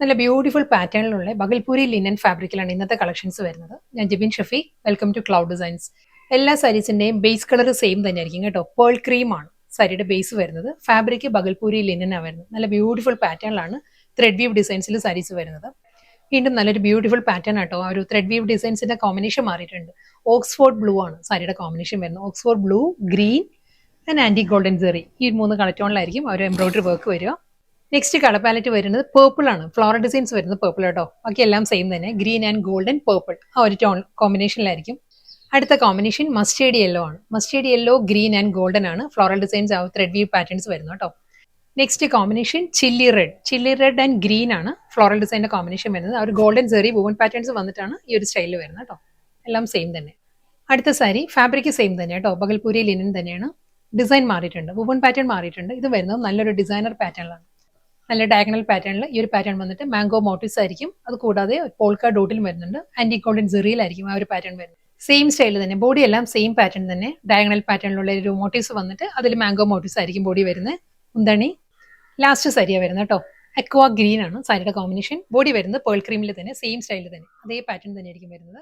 നല്ല ബ്യൂട്ടിഫുൾ പാറ്റേണിലുള്ള ബഗൽപൂരി ലിനൻ ഫാബ്രിക്കിലാണ് ഇന്നത്തെ കളക്ഷൻസ് വരുന്നത്. ഞാൻ Jibin Shafi, welcome to cloud designs. എല്ലാ സാരീസിന്റെയും ബേസ് കളർ സെയിം തന്നെയായിരിക്കും കേട്ടോ. പേൾ ക്രീം ആണ് സാരിയുടെ ബേസ് വരുന്നത്. ഫാബ്രിക് ബഗൽപൂരി ലിനനാണ് വരുന്നത്. നല്ല ബ്യൂട്ടിഫുൾ പാറ്റേണിലാണ് ത്രെഡ് വീവ് ഡിസൈൻസിൽ സാരീസ് വരുന്നത്. വീണ്ടും നല്ലൊരു ബ്യൂട്ടിഫുൾ പാറ്റേൺ ആട്ടോ. ആ ഒരു ത്രെഡ് വീവ് ഡിസൈൻസിന്റെ കോമ്പിനേഷൻ മാറിയിട്ടുണ്ട്. ഓക്സ്ഫോർഡ് ബ്ലൂ ആണ് സാരിയുടെ കോമ്പിനേഷൻ വരുന്നത്. ഓക്സ്ഫോർഡ് ബ്ലൂ, ഗ്രീൻ ആൻഡ് ആന്റി ഗോൾഡൻ ജെറി, ഈ 3 കളർ ടോണിലായിരിക്കും ഒരു എംബ്രോയിഡറി വർക്ക് വരിക. നെക്സ്റ്റ് കളർ പാലറ്റ് വരുന്നത് പേർപ്പിൾ ആണ്. ഫ്ലോറൽ ഡിസൈൻസ് വരുന്നത് പേർപ്പിൾ കേട്ടോ. ബാക്കി എല്ലാം സെയിം തന്നെ. ഗ്രീൻ ആൻഡ് ഗോൾഡൻ പേർപ്പിൾ ആ ഒരു ടോൺ കോമ്പിനേഷനിലായിരിക്കും. അടുത്ത കോമ്പിനേഷൻ മസ്റ്റേർഡ് യെല്ലോ ആണ്. Mustard yellow, green and golden ആണ് ഫ്ലോറൽ ഡിസൈൻസ് ആ ത്രെഡ് വീവ് പാറ്റേൺസ് വരുന്നത് കേട്ടോ. Next combination chilli red and green ആണ് ഫ്ലോറൽ ഡിസൈൻ്റെ കോമ്പിനേഷൻ വരുന്നത്. ആ ഒരു ഗോൾഡൻ സെറി വുവൺ പാറ്റേൺസ് വന്നിട്ടാണ് ഈ ഒരു സ്റ്റൈലിൽ വരുന്നത് കേട്ടോ. എല്ലാം സെയിം തന്നെ. അടുത്ത സാരി ഫാബ്രിക് സെയിം തന്നെ കേട്ടോ. ബഗൽപൂരി ലിനൻ തന്നെയാണ്. ഡിസൈൻ മാറിയിട്ടുണ്ട്, വുവൺ പാറ്റേൺ മാറിയിട്ടുണ്ട്. ഇത് വരുന്നത് നല്ലൊരു ഡിസൈനർ പാറ്റേണിലാണ്. നല്ല ഡയഗണൽ പാറ്റേണിൽ ഈ ഒരു പാറ്റേൺ വന്നിട്ട് മാംഗോ മോട്ടീവ്സ് ആയിരിക്കും. അത് കൂടാതെ പോൾക്ക ഡോട്ടിലും വരുന്നുണ്ട്. ആന്റി ഗോൾഡൻ സെറിയിലായിരിക്കും ആ ഒരു പാറ്റേൺ വരുന്നത്. സെയിം സ്റ്റൈൽ തന്നെ. ബോഡി എല്ലാം സെയിം പാറ്റേൺ തന്നെ. ഡയഗണൽ പാറ്റേണിലുള്ള ഒരു മോട്ടീവ്സ് വന്നിട്ട് അതിൽ മാംഗോ മോട്ടീവ്സ് ആയിരിക്കും ബോഡി വരുന്നത്. മുന്താണി ലാസ്റ്റ് സാരിയാണ് വരുന്നത് കേട്ടോ. അക്വാ ഗ്രീൻ ആണ് സാരിയുടെ കോമ്പിനേഷൻ. ബോഡി വരുന്നത് പേൾ ക്രീമിൽ തന്നെ, സെയിം സ്റ്റൈലിൽ തന്നെ, അതേ പാറ്റേൺ തന്നെ ആയിരിക്കും വരുന്നത്.